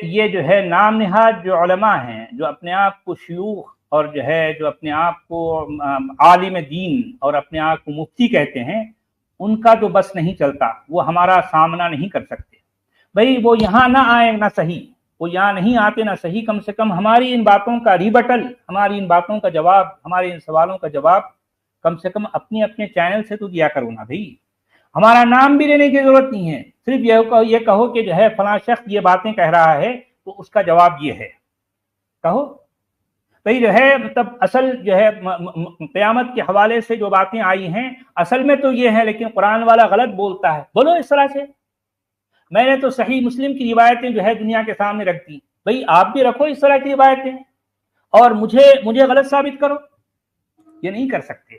یہ جو ہے نام نہاد جو علماء ہیں، جو اپنے آپ کو شیوخ اور جو ہے جو اپنے آپ کو عالم دین اور اپنے آپ کو مفتی کہتے ہیں، ان کا تو بس نہیں چلتا، وہ ہمارا سامنا نہیں کر سکتے۔ بھئی وہ یہاں نہ آئے نہ صحیح، وہ یہاں نہیں آتے نہ صحیح، کم سے کم ہماری ان باتوں کا ریبٹل، ہماری ان باتوں کا جواب، ہمارے ان سوالوں کا جواب کم سے کم اپنے چینل سے تو دیا کرو نا بھائی۔ ہمارا نام بھی لینے کی ضرورت نہیں ہے، صرف یہ کہو کہ جو ہے فلاں شخص یہ باتیں کہہ رہا ہے تو اس کا جواب یہ ہے، کہو بھئی جو ہے مطلب اصل جو ہے قیامت کے حوالے سے جو باتیں آئی ہیں اصل میں تو یہ ہے، لیکن قرآن والا غلط بولتا ہے، بولو اس طرح سے۔ میں نے تو صحیح مسلم کی روایتیں جو ہے دنیا کے سامنے رکھ دی، بھئی آپ بھی رکھو اس طرح کی روایتیں اور مجھے غلط ثابت کرو۔ یہ نہیں کر سکتے،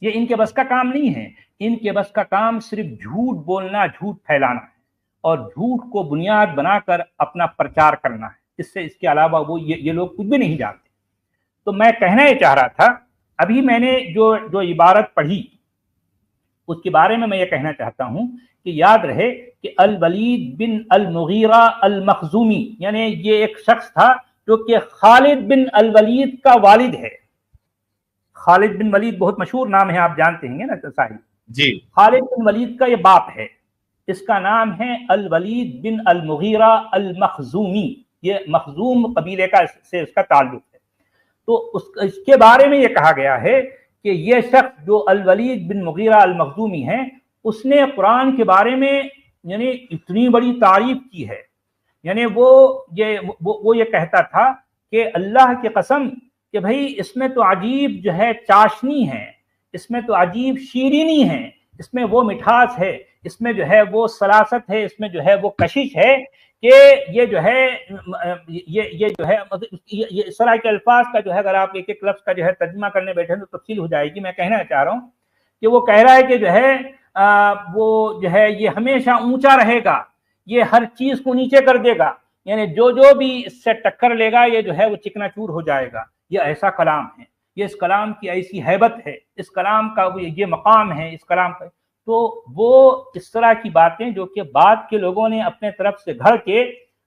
یہ ان کے بس کا کام نہیں ہے۔ ان کے بس کا کام صرف جھوٹ بولنا، جھوٹ پھیلانا ہے اور جھوٹ کو بنیاد بنا کر اپنا پرچار کرنا ہے۔ اس کے علاوہ وہ یہ لوگ کچھ بھی نہیں جانتے۔ تو میں کہنا یہ چاہ رہا تھا، ابھی میں نے جو عبارت پڑھی اس کے بارے میں یہ کہنا چاہتا ہوں کہ یاد رہے کہ الولید بن المغیرہ المخزومی، یعنی یہ ایک شخص تھا جو کہ خالد بن الولید کا والد ہے۔ خالد بن ولید بہت مشہور نام ہے، آپ جانتے ہیں نا صاحب جی۔ خالد بن ولید کا یہ باپ ہے، اس کا نام ہے الولید بن المغیرہ المخزومی، یہ مخزوم قبیلے سے اس کا تعلق ہے۔ تو اس کے بارے میں یہ کہا گیا ہے کہ یہ شخص جو الولید بن مغیرہ المخزومی ہے، اس نے قرآن کے بارے میں یعنی اتنی بڑی تعریف کی ہے، یعنی وہ یہ کہتا تھا کہ اللہ کی قسم کہ بھئی اس میں تو عجیب جو ہے چاشنی ہے، اس میں تو عجیب شیرینی ہے، اس میں وہ مٹھاس ہے، اس میں جو ہے وہ سلاست ہے، اس میں جو ہے وہ کشش ہے کہ یہ جو ہے یہ اس طرح کے الفاظ کا جو ہے اگر آپ ایک ایک لفظ کا جو ہے ترجمہ کرنے بیٹھے تو تفصیل ہو جائے گی۔ میں کہنا چاہ رہا ہوں کہ وہ کہہ رہا ہے کہ جو ہے وہ جو ہے یہ ہمیشہ اونچا رہے گا، یہ ہر چیز کو نیچے کر دے گا، یعنی جو بھی اس سے ٹکر لے گا یہ جو ہے وہ چکنا چور ہو جائے گا۔ یہ ایسا کلام ہے، یہ اس کلام کی ایسی ہیبت ہے، اس کلام کا یہ مقام ہے اس کلام کا۔ تو وہ اس طرح کی باتیں جو کہ بعد کے لوگوں نے اپنے طرف سے گھڑ کے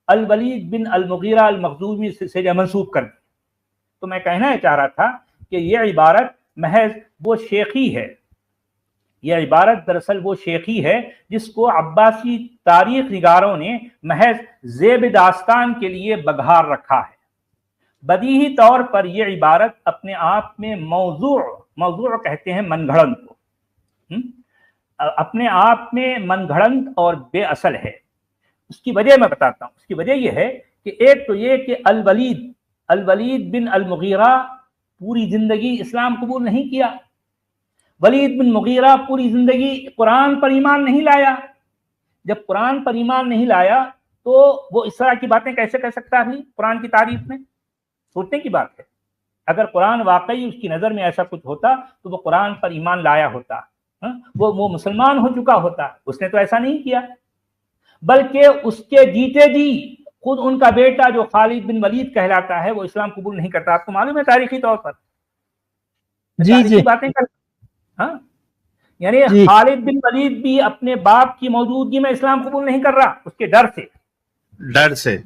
الولید بن المغیرہ المخزومی سے منسوب کر دی۔ تو میں کہنا چاہ رہا تھا کہ یہ عبارت محض وہ شیخی ہے، یہ عبارت دراصل وہ شیخی ہے جس کو عباسی تاریخ نگاروں نے محض زیب داستان کے لیے بگھار رکھا ہے۔ بدیہی طور پر یہ عبارت اپنے آپ میں موضوع کہتے ہیں من گھڑنت کو، اپنے آپ میں من گھڑنت اور بے اصل ہے۔ اس کی وجہ میں بتاتا ہوں۔ اس کی وجہ یہ ہے کہ ایک تو یہ کہ الولید بن المغیرہ پوری زندگی اسلام قبول نہیں کیا، ولید بن مغیرہ پوری زندگی قرآن پر ایمان نہیں لایا۔ جب قرآن پر ایمان نہیں لایا تو وہ اس طرح کی باتیں کیسے کہہ سکتا ہے قرآن کی تعریف میں؟ سوچنے کی بات ہے۔ اگر قرآن واقعی اس کی نظر میں ایسا کچھ ہوتا تو وہ قرآن پر ایمان لایا ہوتا، وہ مسلمان ہو چکا ہوتا۔ اس نے تو ایسا نہیں کیا، بلکہ اس کے جیتے جی خود ان کا بیٹا جو خالد بن ولید کہلاتا ہے وہ اسلام قبول نہیں کرتا۔ آپ کو معلوم ہے تاریخی طور پر جی باتیں ہاں، یعنی خالد بن ولید بھی اپنے باپ کی موجودگی میں اسلام قبول نہیں کر رہا، اس کے ڈر سے۔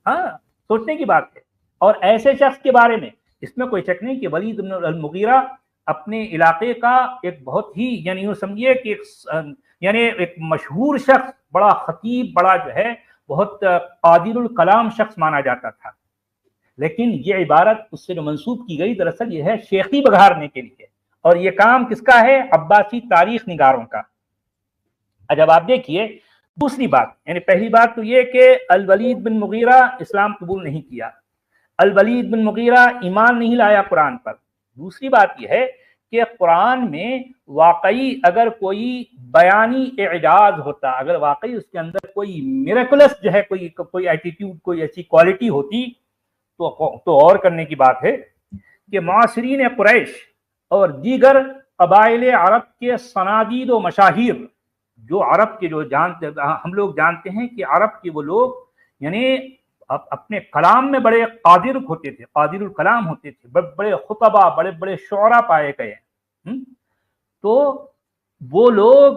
ہاں، سوچنے کی بات ہے۔ اور ایسے شخص کے بارے میں اس میں کوئی شک نہیں کہ ولید بن المغیرہ اپنے علاقے کا ایک بہت ہی یعنی یوں سمجھیے کہ ایک مشہور شخص، بڑا خطیب، بڑا جو ہے بہت قادر الکلام شخص مانا جاتا تھا۔ لیکن یہ عبارت اس سے جو منسوب کی گئی دراصل یہ ہے شیخی بگھارنے کے لیے، اور یہ کام کس کا ہے؟ عباسی تاریخ نگاروں کا۔ جب آپ دیکھیے دوسری بات، یعنی پہلی بات تو یہ کہ الولید بن مغیرہ اسلام قبول نہیں کیا، الولید بن مغیرہ ایمان نہیں لایا قرآن پر۔ دوسری بات یہ ہے کہ قرآن میں واقعی اگر کوئی بیانی اعجاز ہوتا، اگر واقعی اس کے اندر کوئی میریکلس جو ہے کوئی ایٹیٹیوڈ، کوئی ایسی کوالٹی ہوتی تو اور کرنے کی بات ہے کہ معاصرین قریش اور دیگر قبائل عرب کے صنادید و مشاہیر، جو عرب کے جو ہم لوگ جانتے ہیں کہ عرب کے وہ لوگ یعنی اپنے کلام میں بڑے قادر ہوتے تھے، قادر الکلام ہوتے تھے، بڑے خطبہ، بڑے بڑے شعراء پائے گئے، تو وہ لوگ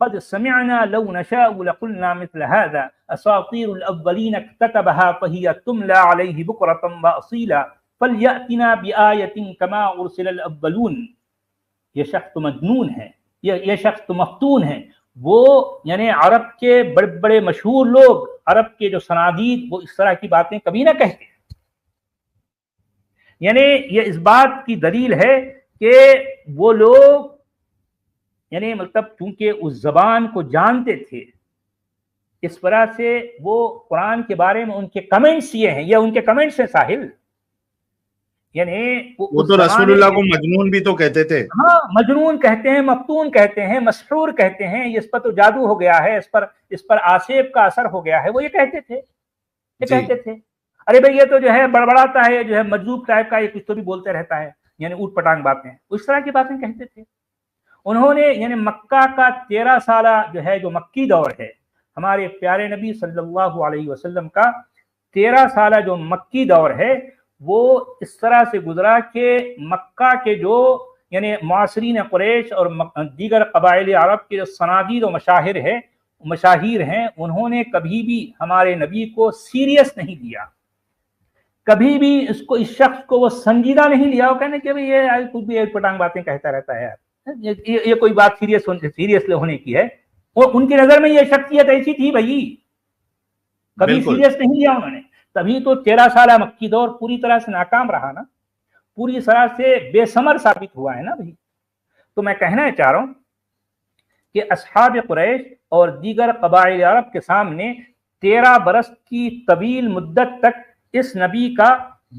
قد سمعنا لو نشاء لقلنا مثل هذا أساطير الأولين اكتتبها فهي تملى عليه بكرة وأصيلا فليأتنا بآية كما أرسل الأولون۔ یہ شخص تو مجنون ہے، یہ شخص تو مفتون ہے۔ وہ یعنی عرب کے بڑے بڑے مشہور لوگ، عرب کے جو صنادید، وہ اس طرح کی باتیں کبھی نہ کہتے۔ یعنی یہ اس بات کی دلیل ہے کہ وہ لوگ یعنی مطلب چونکہ اس زبان کو جانتے تھے، اس طرح سے وہ قرآن کے بارے میں ان کے کمنٹس یہ ہیں، یہ ان کے کمنٹس ہیں ساحل، یعنی وہ تو رسول اللہ کو مجنون بھی تو کہتے تھے۔ ہاں، مجنون کہتے ہیں، مفتون کہتے ہیں، مسحور کہتے ہیں، اس پر تو جادو ہو گیا ہے، اس پر آسیب کا اثر ہو گیا ہے، وہ یہ کہتے تھے، یہ کہتے تھے۔ ارے بھائی یہ تو جو ہے بڑبڑاتا ہے، جو ہے مجذوب ٹائپ کا، یہ کچھ تو بھی بولتے رہتا ہے، یعنی اوٹ پٹانگ باتیں، اس طرح کی باتیں کہتے تھے۔ انہوں نے یعنی مکہ کا 13 سالہ جو ہے، جو مکی دور ہے، ہمارے پیارے نبی صلی اللہ علیہ وسلم کا 13 سالہ جو مکی دور ہے، وہ اس طرح سے گزرا کہ مکہ کے جو یعنی معاصرین قریش اور دیگر قبائل عرب کے جو صنادید و مشاہیر ہیں، انہوں نے کبھی بھی ہمارے نبی کو سیریس نہیں لیا، کبھی بھی اس شخص کو وہ سنجیدہ نہیں لیا۔ وہ کہنے کہ یہ کچھ بھی ایک پٹانگ باتیں کہتا رہتا ہے، یہ کوئی بات سیریس ہونے کی ہے۔ وہ ان کی نظر میں یہ شخصیت ایسی تھی بھائی، کبھی سیریس نہیں لیا انہوں نے۔ تبھی تو 13 سالہ مکی دور پوری طرح سے ناکام رہا نا، پوری طرح سے بے ثمر ثابت ہوا ہے نا بھائی۔ تو میں کہنا چاہ رہا ہوں کہ اصحاب قریش اور دیگر قبائل عرب کے سامنے 13 برس کی طویل مدت تک اس نبی کا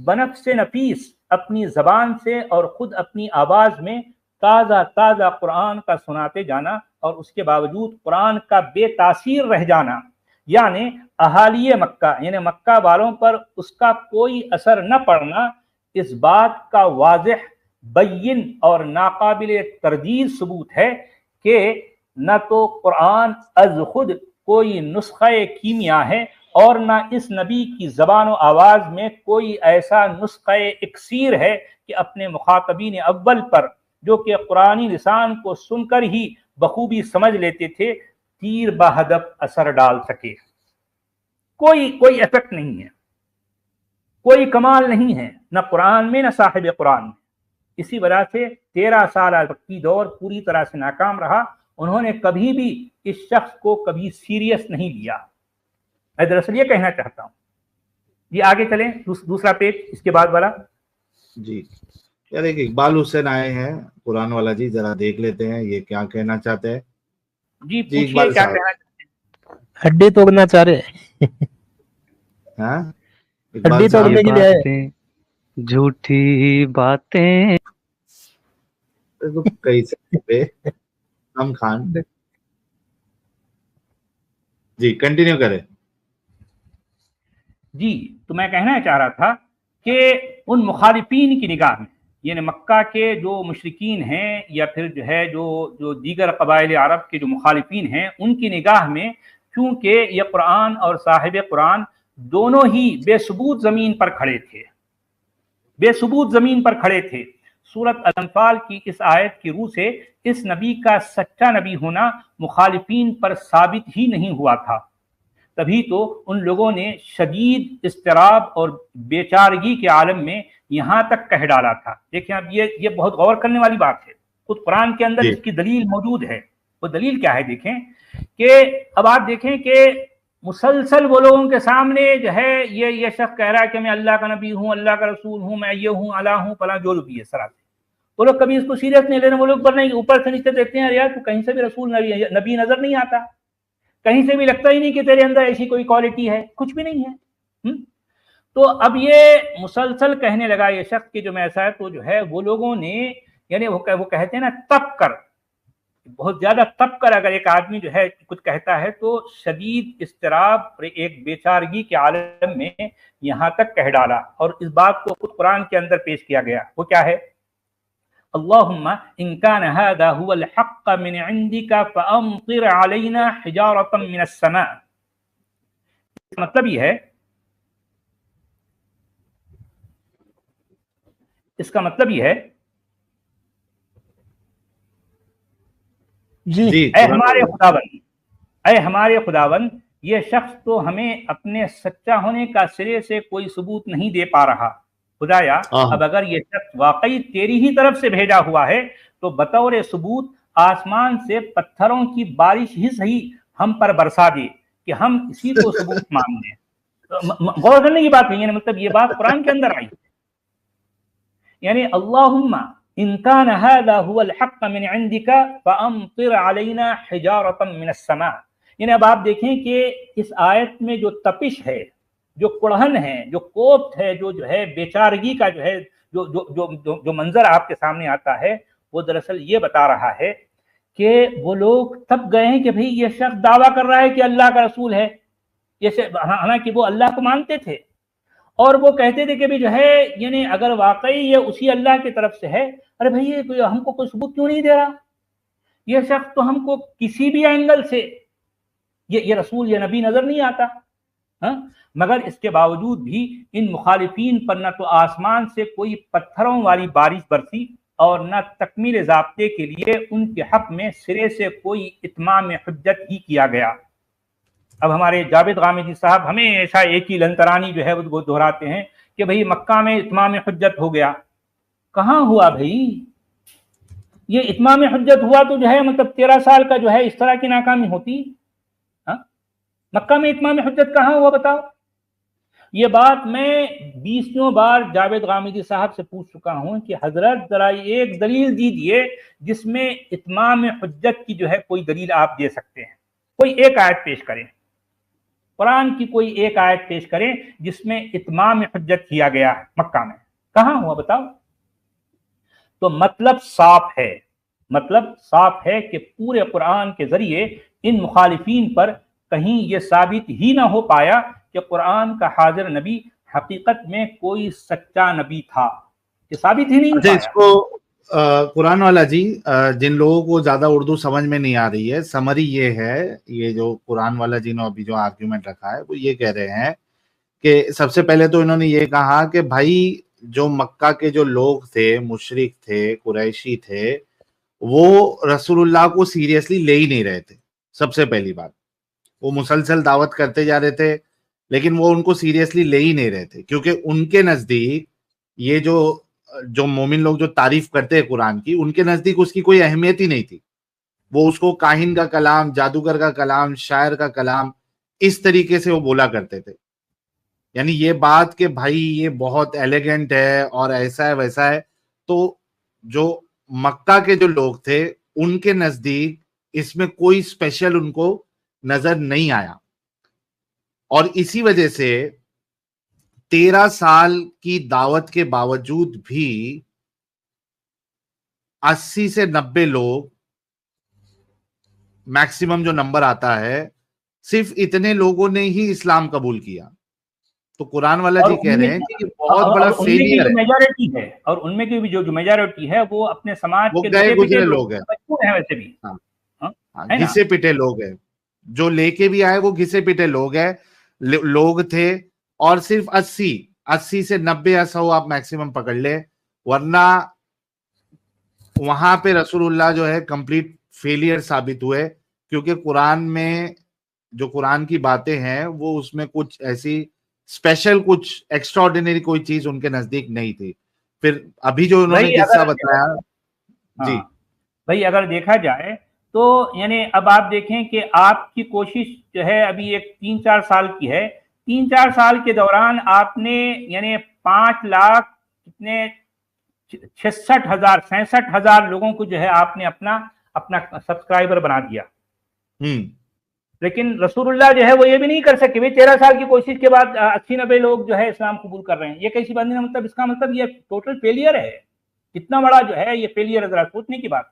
بنفس نفیس اپنی زبان سے اور خود اپنی آواز میں تازہ قرآن کا سناتے جانا، اور اس کے باوجود قرآن کا بے تاثیر رہ جانا، یعنی اہالی مکہ یعنی مکہ والوں پر اس کا کوئی اثر نہ پڑنا، اس بات کا واضح، بین اور ناقابل تردید ثبوت ہے کہ نہ تو قرآن از خود کوئی نسخہ کیمیا ہے، اور نہ اس نبی کی زبان و آواز میں کوئی ایسا نسخہ اکسیر ہے کہ اپنے مخاطبین اول پر، جو کہ قرآنی لسان کو سن کر ہی بخوبی سمجھ لیتے تھے، تیر بہدف اثر ڈال سکے۔ کوئی ایفیکٹ نہیں ہے، کوئی کمال نہیں ہے، نہ قرآن میں نہ صاحب قرآن میں۔ اسی وجہ سے 13 سالہ مکی دور پوری طرح سے ناکام رہا۔ انہوں نے کبھی بھی اس شخص کو کبھی سیریس نہیں لیا۔ میں دراصل یہ کہنا چاہتا ہوں۔ جی آگے چلیں، دوسرا پیج اس کے بعد والا۔ جی یار ایک اقبال حسین آئے ہیں قرآن والا جی، ذرا دیکھ لیتے ہیں یہ کیا کہنا چاہتے ہیں۔ جی پوچھیے کیا کہنا چاہتے ہیں۔ ہڈی توڑنا چاہ رہے ہاں ہڈی توڑنے کے لیے آئے۔ جھوٹی باتیں کیسے ہم خان جی کنٹینیو کریں۔ جی تو میں کہنا چاہ رہا تھا کہ ان مخالفین کی نگاہ میں، یعنی مکہ کے جو مشرکین ہیں یا پھر جو ہے جو دیگر قبائل عرب کے جو مخالفین ہیں، ان کی نگاہ میں چونکہ یہ قرآن اور صاحب قرآن دونوں ہی بے ثبوت زمین پر کھڑے تھے، سورۃ الانفال کی اس آیت کی روح سے اس نبی کا سچا نبی ہونا مخالفین پر ثابت ہی نہیں ہوا تھا۔ تبھی تو ان لوگوں نے شدید اضطراب اور بیچارگی کے عالم میں یہاں تک کہہ ڈالا تھا۔ دیکھیں اب یہ بہت غور کرنے والی بات ہے، خود قرآن کے اندر اس کی دلیل موجود ہے۔ وہ دلیل کیا ہے دیکھیں کہ اب آپ دیکھیں کہ مسلسل وہ لوگوں کے سامنے جو ہے یہ شخص کہہ رہا ہے کہ میں اللہ کا نبی ہوں، اللہ کا رسول ہوں، میں یہ ہوں، اللہ ہوں، فلاں جو بھی ہے سرا سے۔ وہ لوگ کبھی اس کو سیریس نہیں لینے، وہ لوگ پر نہیں، اوپر سے نیچے دیکھتے ہیں یار تو کہیں سے بھی رسول نبی نظر نہیں آتا، کہیں سے بھی لگتا ہی نہیں کہ تیرے اندر ایسی کوئی کوالٹی ہے، کچھ بھی نہیں ہے۔ تو اب یہ مسلسل کہنے لگا یہ شخص کہ جو میں ایسا ہے، تو جو ہے وہ لوگوں نے یعنی وہ کہتے ہیں نا تپ کر بہت زیادہ تپ کر اگر ایک آدمی جو ہے کچھ کہتا ہے تو شدید اضطراب اور ایک بیچارگی کے عالم میں یہاں تک کہہ ڈالا، اور اس بات کو خود قرآن کے اندر پیش کیا گیا۔ وہ کیا ہے؟ اللہم ان کان ھذا ھو الحق من عندک فامطر علینا حجارۃ من السماء۔ مطلب یہ ہے، اس کا مطلب یہ ہے جی اے ہمارے خداوند، یہ شخص تو ہمیں اپنے سچا ہونے کا سرے سے کوئی ثبوت نہیں دے پا رہا۔ خدایا اب اگر یہ شخص واقعی تیری ہی طرف سے بھیجا ہوا ہے تو بطور ثبوت آسمان سے پتھروں کی بارش ہی صحیح ہم پر برسا دے کہ ہم اسی کو ثبوت مان لیں۔ غور کرنے کی بات نہیں ہے، مطلب یہ بات قرآن کے اندر آئی، یعنی اللہم ان کان ھذا ھو الحق من عندک فامطر علینا حجارۃ من السماء۔ یعنی اب آپ دیکھیں کہ اس آیت میں جو تپش ہے، جو کڑہن ہے، جو کوفت ہے، جو ہے بیچارگی کا جو ہے جو منظر آپ کے سامنے آتا ہے، وہ دراصل یہ بتا رہا ہے کہ وہ لوگ تب گئے ہیں کہ بھئی یہ شخص دعویٰ کر رہا ہے کہ اللہ کا رسول ہے، حالانکہ وہ اللہ کو مانتے تھے، اور وہ کہتے تھے کہ بھی جو ہے یعنی اگر واقعی یہ اسی اللہ کی طرف سے ہے، ارے بھئی یہ ہم کو کوئی ثبوت کیوں نہیں دے رہا؟ یہ شخص تو ہم کو کسی بھی اینگل سے یہ رسول یہ نبی نظر نہیں آتا۔ ہاں، مگر اس کے باوجود بھی ان مخالفین پر نہ تو آسمان سے کوئی پتھروں والی بارش برسی اور نہ تکمیل ضابطے کے لیے ان کے حق میں سرے سے کوئی اتمام حجت ہی کیا گیا۔ اب ہمارے جاوید غامدی صاحب ہمیشہ ایک ہی لنترانی جو ہے وہ دہراتے ہیں کہ بھئی مکہ میں اتمام حجت ہو گیا۔ کہاں ہوا بھئی؟ یہ اتمام حجت ہوا تو جو ہے مطلب 13 سال کا جو ہے اس طرح کی ناکامی ہوتی۔ ہاں، مکہ میں اتمام حجت کہاں ہوا بتاؤ؟ یہ بات میں 20 بار جاوید غامدی صاحب سے پوچھ چکا ہوں کہ حضرت ذرا ایک دلیل دیجئے جس میں اتمام حجت کی جو ہے کوئی دلیل آپ دے سکتے ہیں، کوئی ایک آیت پیش کریں، قرآن کی کوئی ایک آیت پیش کریں جس میں اتمام حجت کیا گیا مکہ میں، کہاں ہوا بتاؤ؟ تو مطلب صاف ہے کہ پورے قرآن کے ذریعے ان مخالفین پر کہیں یہ ثابت ہی نہ ہو پایا کہ قرآن کا حاضر نبی حقیقت میں کوئی سچا نبی تھا، یہ ثابت ہی نہیں ہو پایا۔ اس کو قرآن والا جی، جن لوگوں کو زیادہ اردو سمجھ میں نہیں آ رہی ہے، سمری یہ ہے، یہ جو قرآن والا جی نے ابھی جو آرگیومنٹ رکھا ہے وہ یہ کہہ رہے ہیں کہ سب سے پہلے تو انہوں نے یہ کہا کہ بھائی جو مکہ کے جو لوگ تھے، مشرک تھے، قریشی تھے، وہ رسول اللہ کو سیریسلی لے ہی نہیں رہے تھے۔ سب سے پہلی بات، وہ مسلسل دعوت کرتے جا رہے تھے لیکن وہ ان کو سیریسلی لے ہی نہیں رہے تھے، کیونکہ ان کے نزدیک یہ جو مومن لوگ جو تعریف کرتے ہیں قرآن کی، ان کے نزدیک اس کی کوئی اہمیت ہی نہیں تھی۔ وہ اس کو کاہن کا کلام، جادوگر کا کلام، شاعر کا کلام اس طریقے سے وہ بولا کرتے تھے، یعنی یہ بات کہ بھائی یہ بہت ایلیگنٹ ہے اور ایسا ہے ویسا ہے۔ تو جو مکہ کے جو لوگ تھے ان کے نزدیک اس میں کوئی اسپیشل ان کو نظر نہیں آیا، اور اسی وجہ سے 13 سال کی دعوت کے باوجود بھی 80 سے 90 لوگ میکسیمم جو نمبر آتا ہے، صرف اتنے لوگوں نے ہی اسلام قبول کیا۔ تو قرآن والا جی کہہ رہے ہیں کہ یہ بہت بڑا فیلئر ہے، میجارٹی ہے، اور ان میں کی بھی جو میجارٹی ہے وہ اپنے سماج کے گئے گزرے لوگ ہیں، ویسے بھی گھسے پٹے لوگ ہیں، جو لے کے بھی آئے وہ گھسے پٹے لوگ تھے، اور صرف 80 سے 90 یا 100 آپ میکسیمم پکڑ لیں، ورنہ وہاں پہ رسول اللہ جو ہے کمپلیٹ فیلئر ثابت ہوئے، کیونکہ قرآن میں جو قرآن کی باتیں ہیں وہ اس میں کچھ ایسی اسپیشل، کچھ ایکسٹرا آرڈینری کوئی چیز ان کے نزدیک نہیں تھی۔ پھر ابھی جو انہوں نے قصہ بتایا جی بھائی، اگر دیکھا جائے تو یعنی اب آپ دیکھیں کہ آپ کی کوشش جو ہے ابھی ایک 3-4 سال کی ہے، 3-4 سال کے دوران آپ نے یعنی 5 لاکھ کتنے 66,000 لوگوں کو جو ہے آپ نے اپنا سبسکرائبر بنا دیا، لیکن رسول اللہ جو ہے وہ یہ بھی نہیں کر سکے۔ 13 سال کی کوشش کے بعد 80-90 لوگ جو ہے اسلام قبول کر رہے ہیں، یہ کیسی بات نہیں؟ مطلب اس کا مطلب یہ ٹوٹل فیلئر ہے، کتنا بڑا جو ہے یہ فیلئر ہے، ذرا سوچنے کی بات ہے۔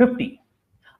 50,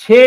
6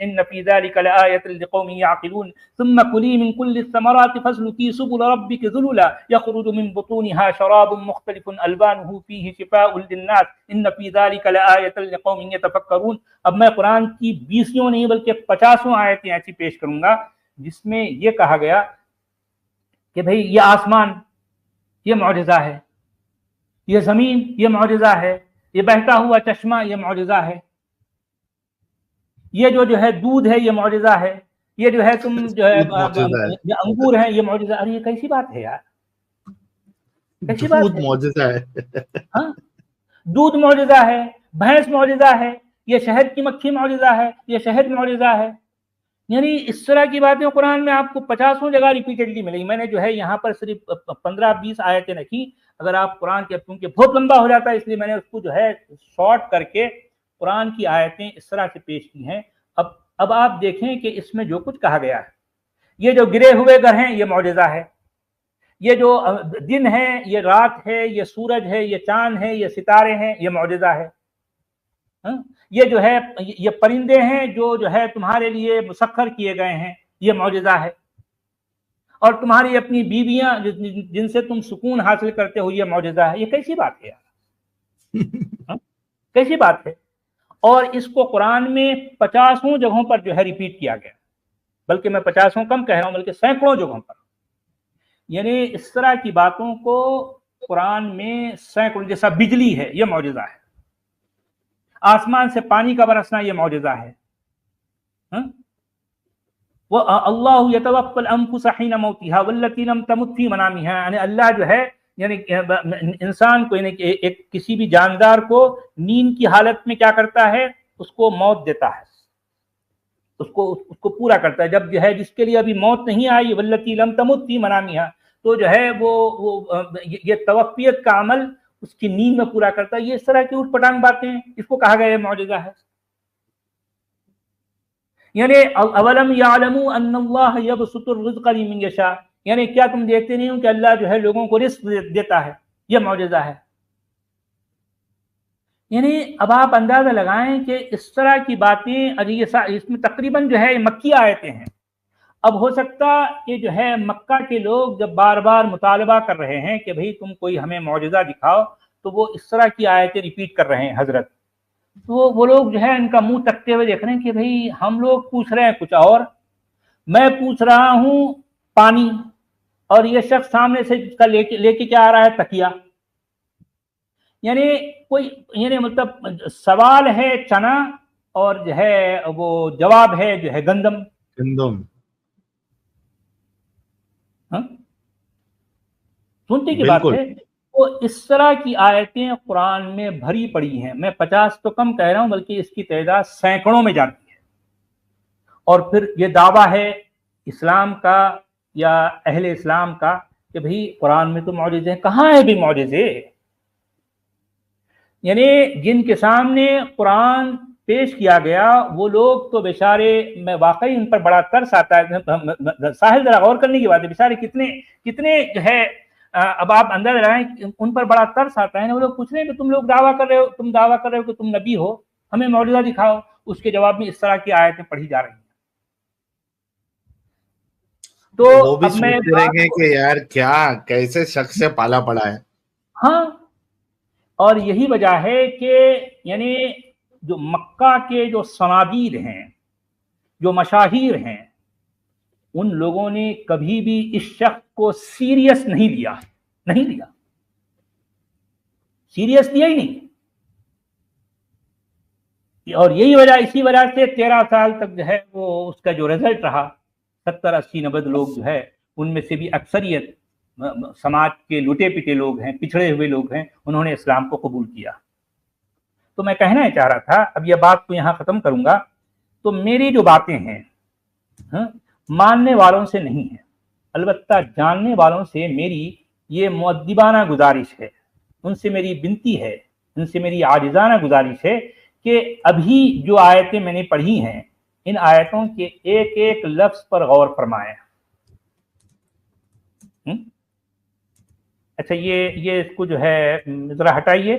إن في ذلك لآية لقوم يعقلون ثم كلي من كل الثمرات فاسلكي سبل ربك ذللا يخرج من بطونها شراب مختلف ألوانه فيه شفاء للناس إن في ذلك لآية لقوم يتفكرون. اب میں قرآن کی 20 نہیں بلکہ 50 آیتیں ایسی پیش کروں گا جس میں یہ کہا گیا کہ بھئی یہ آسمان یہ معجزہ ہے، یہ زمین یہ معجزہ ہے، یہ بہتا ہوا چشمہ یہ معجزہ ہے، یہ جو ہے دودھ ہے یہ معجزہ ہے، یہ جو ہے تم جو ہے یہ انگور ہیں یہ معجزہ. ارے یہ کیسی بات ہے یار، کیسی بات ہے؟ معجزہ ہے. ہاں، دودھ معجزہ ہے، بھینس معجزہ ہے، یہ شہد کی مکھی معجزہ ہے، یہ شہد معجزہ ہے. یعنی اس طرح کی باتیں قرآن میں آپ کو 50 جگہ ریپیٹڈلی ملیں. میں نے جو ہے یہاں پر صرف 15-20 آیتیں رکھی. اگر آپ قرآن کے، کیونکہ بہت لمبا ہو جاتا ہے اس لیے میں نے اس کو جو ہے شارٹ کر کے قرآن کی آیتیں اس طرح سے پیش کی ہیں. اب آپ دیکھیں کہ اس میں جو کچھ کہا گیا ہے، یہ جو گرے ہوئے گھر ہیں یہ معجزہ ہے، یہ جو دن ہے یہ رات ہے، یہ سورج ہے، یہ چاند ہے، یہ ستارے ہیں، یہ معجزہ ہے. یہ جو ہے یہ پرندے ہیں جو ہے تمہارے لیے مسخر کیے گئے ہیں، یہ معجزہ ہے. اور تمہاری اپنی بیویاں جن سے تم سکون حاصل کرتے ہو یہ معجزہ ہے. یہ کیسی بات ہے یار، کیسی بات ہے؟ اور اس کو قرآن میں 50 جگہوں پر جو ہے ریپیٹ کیا گیا، بلکہ میں 50 کم کہہ رہا ہوں، بلکہ سینکڑوں جگہوں پر. یعنی اس طرح کی باتوں کو قرآن میں سینکڑوں، جیسا بجلی ہے یہ معجزہ ہے، آسمان سے پانی کا برسنا یہ معجزہ ہے. اللہ یتوفی الانفس حین موتها والتی لم تمت فی منامها. یعنی اللہ جو ہے یعنی انسان کو، یعنی ایک کسی بھی جاندار کو نیند کی حالت میں کیا کرتا ہے، اس کو موت دیتا ہے، اس کو پورا کرتا ہے. جب جو ہے جس کے لیے ابھی موت نہیں آئی، والتی لم تمت فی منامها، تو جو ہے وہ یہ توفیت کا عمل اس کی نیند میں پورا کرتا ہے. یہ اس طرح کی اٹھ پٹانگ باتیں ہیں، اس کو کہا گیا ہے معجزہ ہے. یعنی اولم یعلموا ان اللہ یبسط الرزق لمن یشاء، یعنی کیا تم دیکھتے نہیں ہو کہ اللہ جو ہے لوگوں کو رزق دیتا ہے، یہ معجزہ ہے. یعنی اب آپ اندازہ لگائیں کہ اس طرح کی باتیں، اس میں تقریباً جو ہے مکی آیتیں ہیں. اب ہو سکتا کہ جو ہے مکہ کے لوگ جب بار بار مطالبہ کر رہے ہیں کہ بھئی تم کوئی ہمیں معجزہ دکھاؤ، تو وہ اس طرح کی آیتیں ریپیٹ کر رہے ہیں حضرت. تو وہ لوگ جو ہے ان کا منہ تکتے ہوئے دیکھ رہے ہیں کہ بھئی ہم لوگ پوچھ رہے ہیں کچھ اور، میں پوچھ رہا ہوں پانی، اور یہ شخص سامنے سے لے کے کیا آ رہا ہے، تکیہ. یعنی کوئی، یعنی مطلب سوال ہے چنا اور جو ہے وہ جواب ہے جو ہے گندم. سنتے کی بات ہے. تو اس طرح کی آیتیں قرآن میں بھری پڑی ہیں. میں 50 تو کم کہہ رہا ہوں، بلکہ اس کی تعداد سینکڑوں میں جاتی ہے. اور پھر یہ دعویٰ ہے اسلام کا یا اہل اسلام کا کہ بھئی قرآن میں تو معجزے ہیں. کہاں ہے بھی معجزے؟ یعنی جن کے سامنے قرآن پیش کیا گیا وہ لوگ تو بیچارے، میں واقعی ان پر بڑا ترس آتا ہے. ساحل ذرا غور کرنے کی بات ہے، بیچارے کتنے جو ہے، اب آپ اندازہ لگائیں ان پر بڑا ترس آتا ہے. وہ لوگ پوچھ رہے ہیں کہ تم لوگ دعویٰ کر رہے ہو کہ تم نبی ہو، ہمیں معجزہ دکھاؤ. اس کے جواب میں اس طرح کی آیتیں پڑھی جا رہی ہیں. تو وہ بھی سوچتے رہیں گے کہ یار کیا کیسے شخص سے پالا پڑا ہے. ہاں، اور یہی وجہ ہے کہ یعنی جو مکہ کے جو صنادید ہیں، جو مشاہیر ہیں، ان لوگوں نے کبھی بھی اس شخص کو سیریس نہیں لیا، سیریس لیا ہی نہیں. اور یہی وجہ، اسی وجہ سے 13 سال تک جو ہے وہ اس کا جو رزلٹ رہا، 70-80-90 لوگ جو ہے ان میں سے بھی اکثریت سماج کے لٹے پٹے لوگ ہیں، پچھڑے ہوئے لوگ ہیں، انہوں نے اسلام کو قبول کیا. تو میں کہنا چاہ رہا تھا، اب یہ بات کو یہاں ختم کروں گا. تو میری جو باتیں ہیں ماننے والوں سے نہیں ہیں، البتہ جاننے والوں سے میری یہ مؤدبانہ گزارش ہے، ان سے میری بنتی ہے، ان سے میری عاجزانہ گزارش ہے کہ ابھی جو آیتیں میں نے پڑھی ہیں، ان آیتوں کے ایک ایک لفظ پر غور فرمائیں. اچھا یہ اس کو جو ہے ذرا ہٹائیے.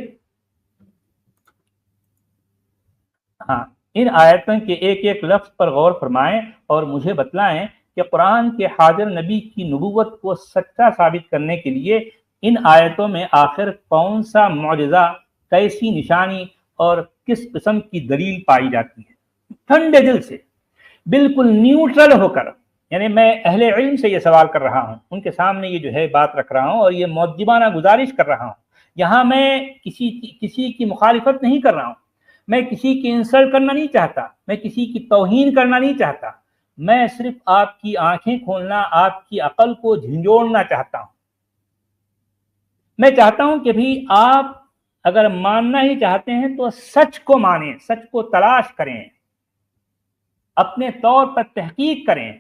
ہاں، ان آیتوں کے ایک ایک لفظ پر غور فرمائیں اور مجھے بتلائیں کہ قرآن کے حاضر نبی کی نبوت کو سچا ثابت کرنے کے لیے ان آیتوں میں آخر کون سا معجزہ، کیسی نشانی اور کس قسم کی دلیل پائی جاتی ہے۔ ٹھنڈے دل سے، بالکل نیوٹرل ہو کر، یعنی میں اہل علم سے یہ سوال کر رہا ہوں، ان کے سامنے یہ جو ہے بات رکھ رہا ہوں اور یہ مؤدبانہ گزارش کر رہا ہوں۔ یہاں میں کسی کی مخالفت نہیں کر رہا ہوں، میں کسی کی انسلٹ کرنا نہیں چاہتا، میں کسی کی توہین کرنا نہیں چاہتا، میں صرف آپ کی آنکھیں کھولنا، آپ کی عقل کو جھنجھوڑنا چاہتا ہوں۔ میں چاہتا ہوں کہ بھی آپ اگر ماننا ہی چاہتے ہیں تو سچ کو مانیں، سچ کو تلاش کریں، اپنے طور پر تحقیق کریں،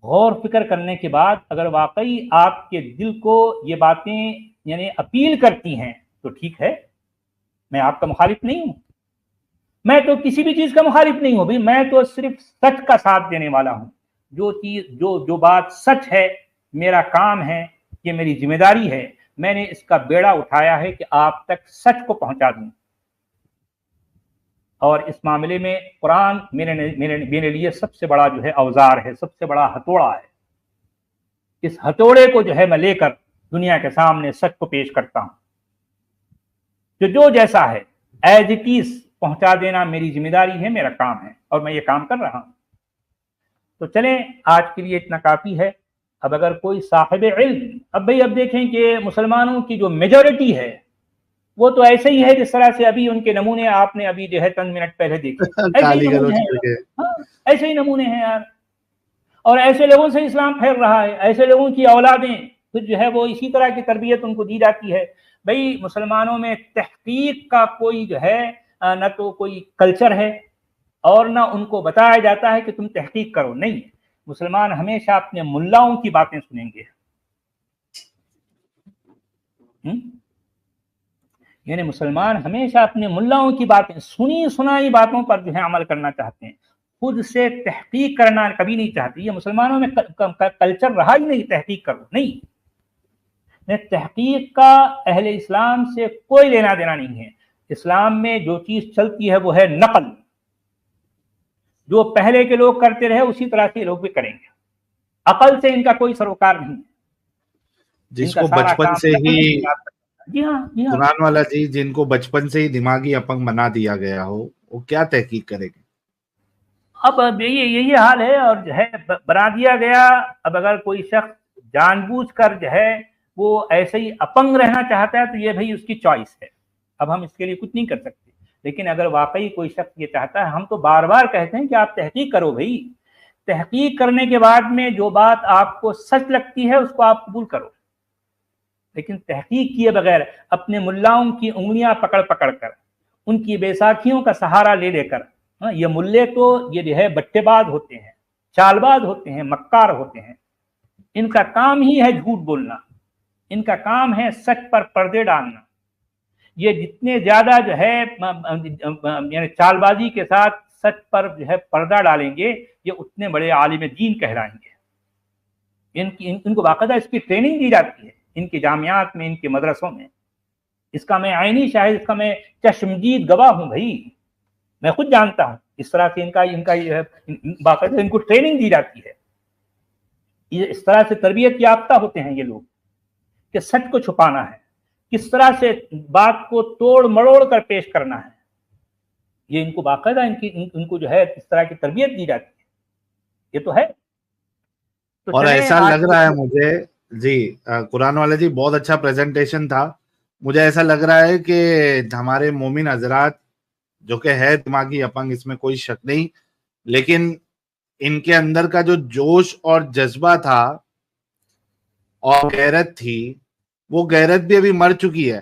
غور فکر کرنے کے بعد اگر واقعی آپ کے دل کو یہ باتیں یعنی اپیل کرتی ہیں تو ٹھیک ہے، میں آپ کا مخالف نہیں ہوں، میں تو کسی بھی چیز کا مخالف نہیں ہوں بھی، میں تو صرف سچ کا ساتھ دینے والا ہوں۔ جو بات سچ ہے، میرا کام ہے، یہ میری ذمہ داری ہے، میں نے اس کا بیڑا اٹھایا ہے کہ آپ تک سچ کو پہنچا دوں۔ اور اس معاملے میں قرآن میرے لیے سب سے بڑا جو ہے اوزار ہے، سب سے بڑا ہتھوڑا ہے۔ اس ہتھوڑے کو جو ہے میں لے کر دنیا کے سامنے سچ کو پیش کرتا ہوں، جو جیسا ہے ایز اٹ از پہنچا دینا میری ذمہ داری ہے، میرا کام ہے، اور میں یہ کام کر رہا ہوں۔ تو چلیں آج کے لیے اتنا کافی ہے۔ اب اگر کوئی صاحب علم، اب دیکھیں کہ مسلمانوں کی جو میجورٹی ہے وہ تو ایسے ہی ہے جس طرح سے ابھی ان کے نمونے آپ نے ابھی جو ہے چند منٹ پہلے دیکھے، ایسے ہی نمونے ہیں یار، اور ایسے لوگوں سے اسلام پھیل رہا ہے، ایسے لوگوں کی اولادیں پھر جو ہے وہ اسی طرح کی تربیت ان کو دی جاتی ہے۔ بھئی مسلمانوں میں تحقیق کا کوئی جو ہے نہ تو کوئی کلچر ہے اور نہ ان کو بتایا جاتا ہے کہ تم تحقیق کرو، نہیں، مسلمان ہمیشہ اپنے ملاؤں کی باتیں سنیں گے، یعنی مسلمان ہمیشہ اپنے ملاؤں کی باتیں، سنی سنائی باتوں پر جو ہے عمل کرنا چاہتے ہیں، خود سے تحقیق کرنا کبھی نہیں چاہتے۔ یہ مسلمانوں میں کلچر رہا ہی نہیں تحقیق کرو، نہیں، تحقیق کا اہل اسلام سے کوئی لینا دینا نہیں ہے۔ اسلام میں جو چیز چلتی ہے وہ ہے نقل، جو پہلے کے لوگ کرتے رہے اسی طرح سے لوگ بھی کریں گے، عقل سے ان کا کوئی سروکار نہیں ہے۔ جس کو بچپن سے ہی جی ہاں قرآن والا جی، جن کو بچپن سے ہی دماغی اپنگ بنا دیا گیا ہو، وہ کیا تحقیق کرے گے؟ اب یہی حال ہے، اور جو ہے بنا دیا گیا۔ اب اگر کوئی شخص جان بوجھ کر جو ہے وہ ایسے ہی اپنگ رہنا چاہتا ہے تو یہ بھائی اس کی چوائس ہے، اب ہم اس کے لیے کچھ نہیں کر سکتے۔ لیکن اگر واقعی کوئی شخص یہ چاہتا ہے، ہم تو بار بار کہتے ہیں کہ آپ تحقیق کرو بھائی، تحقیق کرنے کے بعد میں جو بات آپ کو سچ لگتی ہے اس کو آپ قبول کرو، لیکن تحقیق کیے بغیر اپنے ملاؤں کی انگلیاں پکڑ پکڑ کر، ان کی بیساکھیوں کا سہارا لے لے کر، یہ ملے تو یہ جو ہے بٹے باز ہوتے ہیں، چال باز ہوتے ہیں، مکار ہوتے ہیں، ان کا کام ہی ہے جھوٹ بولنا، ان کا کام ہے سچ پر پردے ڈالنا۔ یہ جتنے زیادہ جو ہے یعنی چال بازی کے ساتھ سچ پر جو ہے پردہ ڈالیں گے، یہ اتنے بڑے عالم دین کہلائیں گے۔ ان کو باقاعدہ اس کی ٹریننگ دی جاتی ہے، ان کی جامعات میں، ان کے مدرسوں میں۔ اس کا میں عینی شاہد، اس کا میں چشمدید گواہ ہوں بھائی، میں خود جانتا ہوں اس طرح سے ان کا یہ باقاعدہ ان کو ٹریننگ دی جاتی ہے، یہ اس طرح سے تربیت یافتہ ہوتے ہیں یہ لوگ کہ سچ کو چھپانا ہے، کس طرح سے بات کو توڑ مڑوڑ کر پیش کرنا ہے، یہ ان کو باقاعدہ ان کو جو ہے اس طرح کی تربیت دی جاتی ہے، یہ تو ہے۔ اور ایسا لگ رہا ہے مجھے جی، قرآن والا جی بہت اچھا پریزنٹیشن تھا۔ مجھے ایسا لگ رہا ہے کہ ہمارے مومن حضرات جو کہ ہے دماغی اپنگ، اس میں کوئی شک نہیں، لیکن ان کے اندر کا جو جوش اور جذبہ تھا اور غیرت تھی، وہ غیرت بھی ابھی مر چکی ہے۔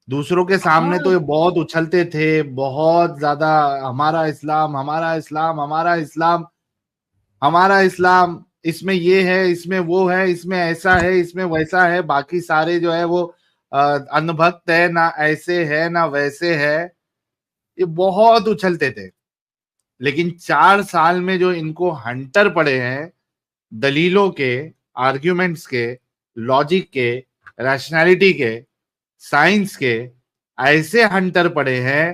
دوسروں کے سامنے تو یہ بہت اچھلتے تھے، بہت زیادہ ہمارا اسلام، ہمارا اسلام، ہمارا اسلام، ہمارا اسلام، اس میں یہ ہے، اس میں وہ ہے، اس میں ایسا ہے، اس میں ویسا ہے، باقی سارے جو ہے وہ انبھکت ہے، نہ ایسے ہے نہ ویسے ہے، یہ بہت اچھلتے تھے۔ لیکن 4 سال میں جو ان کو ہنٹر پڑے ہیں دلیلوں کے، آرگیومنٹس کے، لاجک کے، ریشنالٹی کے، سائنس کے، ایسے ہنٹر پڑے ہیں